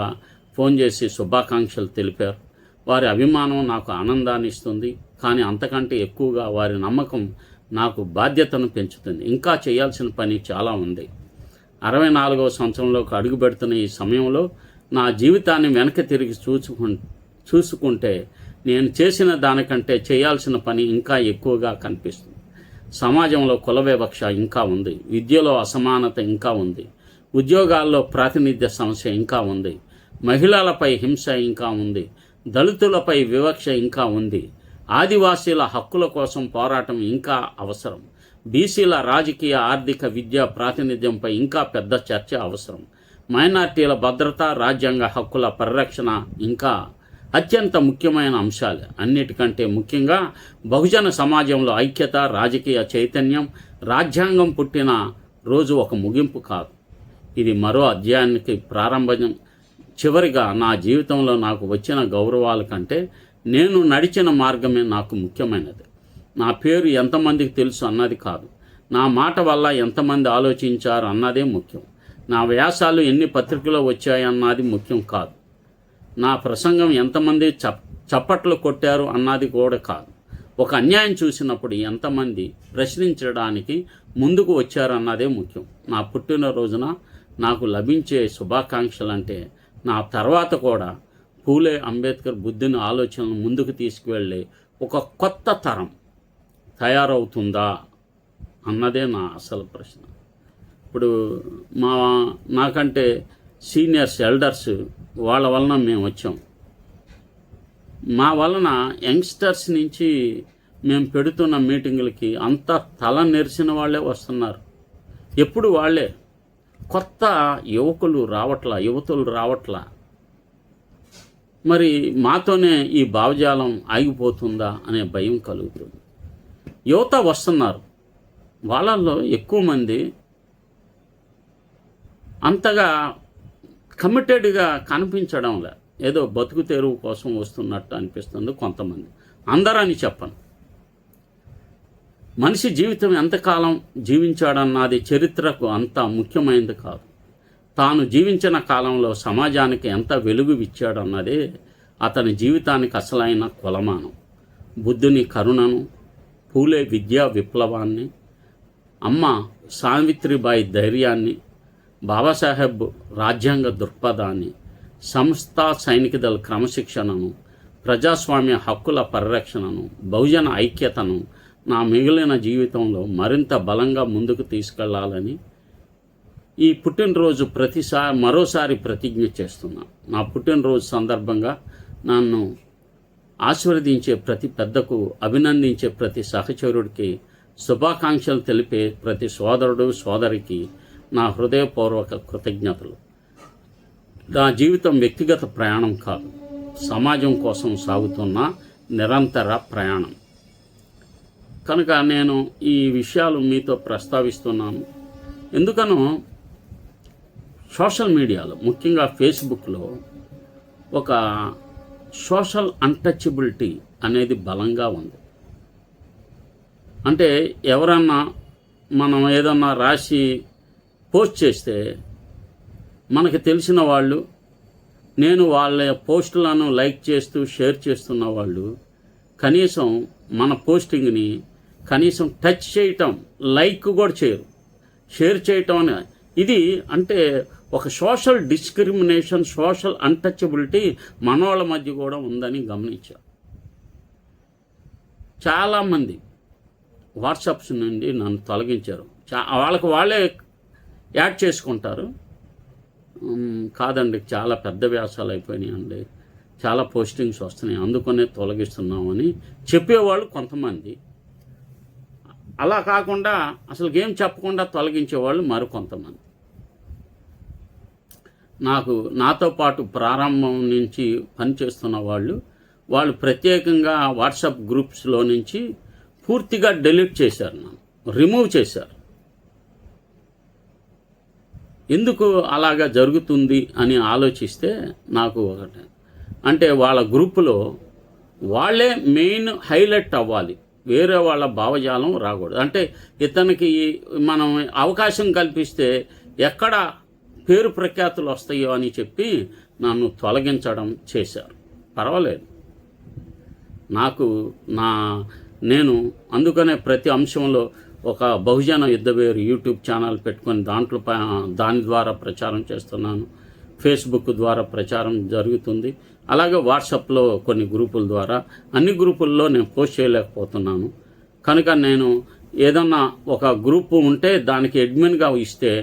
ఫోన్ చేసి శుభాకాంక్షలు తెలిపారు. వారి అభిమానం నాకు ఆనందాన్ని ఇస్తుంది. కానీ అంతకంటే ఎక్కువగా వారి నమ్మకం నాకు బాధ్యతను పెంచుతుంది. ఇంకా చేయాల్సిన పని చాలా ఉంది. 64వ సంవత్సరంలోకి అడుగు పెడుతున్న ఈ సమయంలో నా జీవితాన్ని వెనక్కి తిరిగి చూసుకుంటే నేను చేసిన దానికంటే చేయాల్సిన పని ఇంకా ఎక్కువగా కనిపిస్తుంది. సమాజంలో కుల వివక్ష ఇంకా ఉంది, విద్యలో అసమానత ఇంకా ఉంది, ఉద్యోగాల్లో ప్రాతినిధ్య సమస్య ఇంకా ఉంది, మహిళలపై హింస ఇంకా ఉంది, దళితులపై వివక్ష ఇంకా ఉంది, ఆదివాసీల హక్కుల కోసం పోరాటం ఇంకా అవసరం, బీసీల రాజకీయ, ఆర్థిక, విద్యా ప్రాతినిధ్యంపై ఇంకా పెద్ద చర్చ అవసరం, మైనార్టీల భద్రత, రాజ్యాంగ హక్కుల పరిరక్షణ ఇంకా అత్యంత ముఖ్యమైన అంశాలు. అన్నిటికంటే ముఖ్యంగా బహుజన సమాజంలో ఐక్యత, రాజకీయ చైతన్యం. రాజ్యాంగం పుట్టిన రోజు ఒక ముగింపు కాదు, ఇది మరో అధ్యాయానికి ప్రారంభం. చివరిగా నా జీవితంలో నాకు వచ్చిన గౌరవాల కంటే నేను నడిచిన మార్గమే నాకు ముఖ్యమైనది. నా పేరు ఎంతమందికి తెలుసు అన్నది కాదు, నా మాట వల్ల ఎంతమంది ఆలోచించారు అన్నదే ముఖ్యం. నా వ్యాసాలు ఎన్ని పత్రికలో వచ్చాయన్నది ముఖ్యం కాదు. నా ప్రసంగం ఎంతమంది చప్పట్లు కొట్టారు అన్నది కూడా కాదు. ఒక అన్యాయం చూసినప్పుడు ఎంతమంది ప్రశ్నించడానికి ముందుకు వచ్చారన్నదే ముఖ్యం. నా పుట్టినరోజున నాకు లభించే శుభాకాంక్షలంటే నా తర్వాత కూడా పూలే అంబేద్కర్ బుద్ధిని ఆలోచనలు ముందుకు తీసుకువెళ్ళే ఒక కొత్త తరం తయారవుతుందా అన్నదే నా అసలు ప్రశ్న. ఇప్పుడు నాకంటే సీనియర్స్ ఎల్డర్స్ వాళ్ళ వలన మేము వచ్చాం. మా వలన యంగ్స్టర్స్ నుంచి మేము పెడుతున్న మీటింగులకి అంతా తల నెరిసిన వాళ్ళే వస్తున్నారు. ఎప్పుడు వాళ్ళే, కొత్త యువతులు రావట్లా. మరి మాతోనే ఈ భావజాలం ఆగిపోతుందా అనే భయం కలుగుతుంది. యువత వస్తున్నారు, వాళ్ళల్లో ఎక్కువ మంది అంతగా కమిటెడ్గా కనిపించడంలే. ఏదో బతుకు తెరువు కోసం వస్తున్నట్టు అనిపిస్తుంది కొంతమంది. అందరని చెప్పను. మనిషి జీవితం ఎంతకాలం జీవించాడన్నది చరిత్రకు అంత ముఖ్యమైనది కాదు. తాను జీవించిన కాలంలో సమాజానికి ఎంత వెలుగు ఇచ్చాడన్నదే అతని జీవితానికి అసలైన కొలమానం. బుద్ధుని కరుణను, పూలే విద్యా విప్లవాన్ని, అమ్మ సావిత్రిబాయి ధైర్యాన్ని, బాబాసాహెబ్ రాజ్యాంగ దృక్పథాన్ని, సంస్థ సైనిక దళ క్రమశిక్షణను, ప్రజాస్వామ్య హక్కుల పరిరక్షణను, బహుజన ఐక్యతను నా మిగిలిన జీవితంలో మరింత బలంగా ముందుకు తీసుకెళ్లాలని ఈ పుట్టినరోజు మరోసారి ప్రతిజ్ఞ చేస్తున్నాను. నా పుట్టినరోజు సందర్భంగా నన్ను ఆశీర్వదించే ప్రతి పెద్దకు, అభినందించే ప్రతి సహచరుడికి, శుభాకాంక్షలు తెలిపే ప్రతి సోదరుడు సోదరికి నా హృదయపూర్వక కృతజ్ఞతలు. నా జీవితం వ్యక్తిగత ప్రయాణం కాదు, సమాజం కోసం సాగుతున్న నిరంతర ప్రయాణం. కనుక నేను ఈ విషయాలు మీతో ప్రస్తావిస్తున్నాను. ఎందుకనో సోషల్ మీడియాలో, ముఖ్యంగా ఫేస్బుక్లో ఒక సోషల్ అన్టచబిలిటీ అనేది బలంగా ఉంది. అంటే ఎవరన్నా మనం ఏదన్నా రాసి పోస్ట్ చేస్తే మనకి తెలిసిన వాళ్ళు, నేను వాళ్ళ పోస్టులను లైక్ చేస్తూ షేర్ చేస్తున్న వాళ్ళు కనీసం మన పోస్టింగ్ని కనీసం టచ్ చేయటం, లైక్ కూడా చేయరు, షేర్ చేయటం అని. ఇది అంటే ఒక సోషల్ డిస్క్రిమినేషన్, సోషల్ అన్టచబిలిటీ మనోళ్ళ మధ్య కూడా ఉందని గమనించాం. చాలామంది వాట్సాప్స్ నుండి నన్ను తొలగించారు. వాళ్ళే యాడ్ చేసుకుంటారు. కాదండి, చాలా పెద్ద వ్యాసాలు అయిపోయినాయండి, చాలా పోస్టింగ్స్ వస్తున్నాయి, అందుకనే తొలగిస్తున్నామని చెప్పేవాళ్ళు కొంతమంది. అలా కాకుండా అసలు ఏం చెప్పకుండా తొలగించేవాళ్ళు మరికొంతమంది. నాతో పాటు ప్రారంభం నుంచి పనిచేస్తున్న వాళ్ళు ప్రత్యేకంగా వాట్సాప్ గ్రూప్స్లో నుంచి పూర్తిగా డిలీట్ చేశారు, నన్ను రిమూవ్ చేశారు. ఎందుకు అలాగా జరుగుతుంది అని ఆలోచిస్తే నాకు ఒకటి, అంటే వాళ్ళ గ్రూపులో వాళ్ళే మెయిన్ హైలైట్ అవ్వాలి, వేరే వాళ్ళ భావజాలం రాకూడదు. అంటే ఇతనికి మనం అవకాశం కల్పిస్తే ఎక్కడ పేరు ప్రఖ్యాతులు వస్తాయో అని చెప్పి నన్ను తొలగించడం చేశారు. పర్వాలేదు, నేను అందుకనే ప్రతి అంశంలో ఒక బహుజన యుద్ధవేరు యూట్యూబ్ ఛానల్ పెట్టుకొని దాని ద్వారా ప్రచారం చేస్తున్నాను. ఫేస్బుక్ ద్వారా ప్రచారం జరుగుతుంది. అలాగే వాట్సాప్లో కొన్ని గ్రూపుల ద్వారా, అన్ని గ్రూపుల్లో నేను పోస్ట్ చేయలేకపోతున్నాను. కనుక నేను ఏదన్నా ఒక గ్రూపు ఉంటే దానికి అడ్మిన్గా ఇస్తే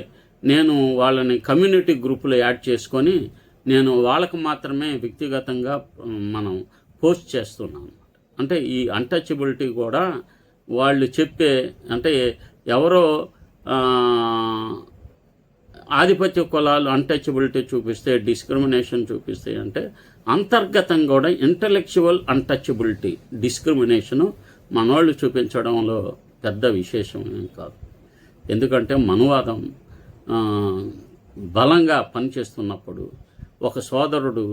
నేను వాళ్ళని కమ్యూనిటీ గ్రూపులో యాడ్ చేసుకొని నేను వాళ్ళకు మాత్రమే వ్యక్తిగతంగా మనం పోస్ట్ చేస్తున్నాను. అంటే ఈ అన్టచబిలిటీ కూడా వాళ్ళు చెప్పే, అంటే ఎవరో ఆధిపత్య కులాలు అన్టచబిలిటీ చూపిస్తే, డిస్క్రిమినేషన్ చూపిస్తే, అంటే అంతర్గతంగా కూడా ఇంటలెక్చువల్ అన్టచబిలిటీ, డిస్క్రిమినేషను మనవాళ్ళు చూపించడంలో పెద్ద విశేషం ఏం కాదు. ఎందుకంటే మనువాదం బలంగా పనిచేస్తున్నప్పుడు ఒక సోదరుడు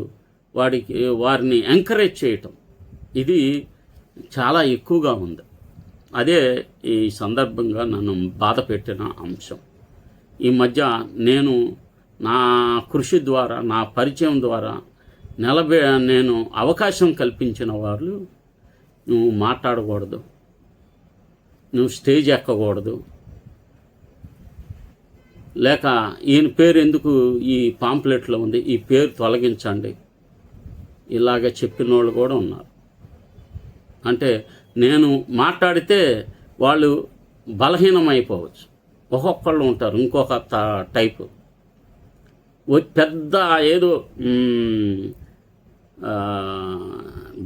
వారిని ఎంకరేజ్ చేయటం ఇది చాలా ఎక్కువగా ఉంది. అదే ఈ సందర్భంగా నన్ను బాధ పెట్టిన అంశం. ఈ మధ్య నేను నా కృషి ద్వారా, నా పరిచయం ద్వారా నేను అవకాశం కల్పించిన వాళ్ళు, నువ్వు మాట్లాడకూడదు, నువ్వు స్టేజ్ ఎక్కకూడదు, లేక ఈయన పేరు ఎందుకు ఈ పాంప్లెట్లో ఉంది, ఈ పేరు తొలగించండి, ఇలాగ చెప్పిన వాళ్ళు కూడా ఉన్నారు. అంటే నేను మాట్లాడితే వాళ్ళు బలహీనమైపోవచ్చు. ఒక్కొక్కళ్ళు ఉంటారు ఇంకొక టైపు, పెద్ద ఏదో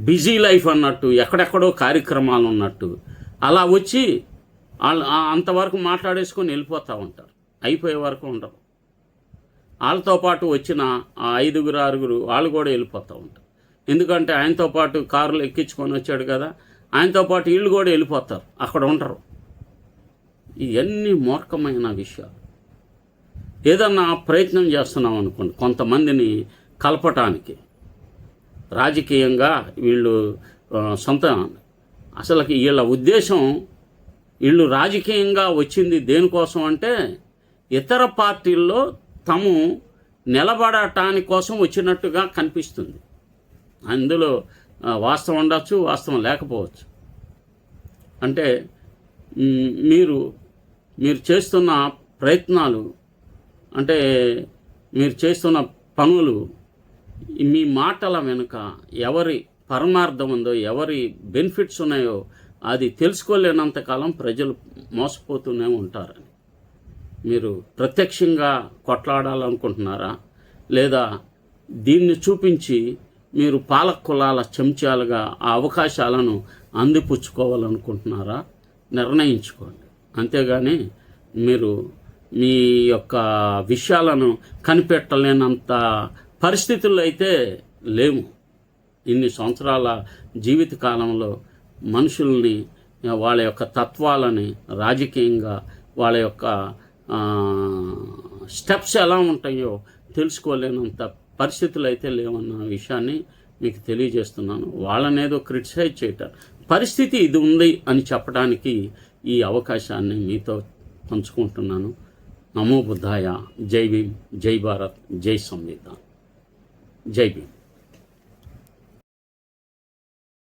బిజీ లైఫ్ అన్నట్టు, ఎక్కడెక్కడో కార్యక్రమాలు ఉన్నట్టు అలా వచ్చి వాళ్ళు అంతవరకు మాట్లాడేసుకొని వెళ్ళిపోతూ ఉంటారు, అయిపోయే వరకు ఉండరు. వాళ్ళతో పాటు వచ్చిన 5, 6 వాళ్ళు కూడా వెళ్ళిపోతూ ఉంటారు. ఎందుకంటే ఆయనతో పాటు కారులో ఎక్కించుకొని వచ్చాడు కదా, ఆయనతో పాటు వీళ్ళు కూడా వెళ్ళిపోతారు, అక్కడ ఉండరు. ఇవన్నీ మూర్ఖమైన విషయాలు. ఏదన్నా ప్రయత్నం చేస్తున్నాం అనుకోండి కొంతమందిని కలపటానికి, రాజకీయంగా వీళ్ళు సొంత, అసలుకి వీళ్ళ ఉద్దేశం, వీళ్ళు రాజకీయంగా వచ్చింది దేనికోసం అంటే ఇతర పార్టీల్లో తాము నిలబడటానికి కోసం వచ్చినట్టుగా కనిపిస్తుంది. అందులో వాస్తవం ఉండొచ్చు, వాస్తవం లేకపోవచ్చు. అంటే మీరు చేస్తున్న ప్రయత్నాలు, అంటే మీరు చేస్తున్న పనులు, మీ మాటల వెనుక ఎవరి పరమార్థం ఉందో, ఎవరి బెనిఫిట్స్ ఉన్నాయో అది తెలుసుకోలేనంతకాలం ప్రజలు మోసపోతూనే ఉంటారని. మీరు ప్రత్యక్షంగా కొట్లాడాలనుకుంటున్నారా, లేదా దీన్ని చూపించి మీరు పాలక కులాల చెంచాలుగా ఆ అవకాశాలను అందిపుచ్చుకోవాలనుకుంటున్నారా, నిర్ణయించుకోండి. అంతేగాని మీరు మీ యొక్క విషయాలను కనిపెట్టలేనంత పరిస్థితుల్లో అయితే లేము. ఇన్ని సంవత్సరాల జీవిత కాలంలో మనుషుల్ని, వాళ్ళ యొక్క తత్వాలని, రాజకీయంగా వాళ్ళ యొక్క స్టెప్స్ ఎలా ఉంటాయో తెలుసుకోలేనంత పరిస్థితులు అయితే లేవన్న విషయాన్ని మీకు తెలియజేస్తున్నాను. వాళ్ళనేదో క్రిటిసైజ్ చేయటం, పరిస్థితి ఇది ఉంది అని చెప్పడానికి ఈ అవకాశాన్ని మీతో పంచుకుంటున్నాను. నమో బుద్ధాయ. జై భీమ్, జై భారత్, జై సంవిధాన్, జై భీమ్.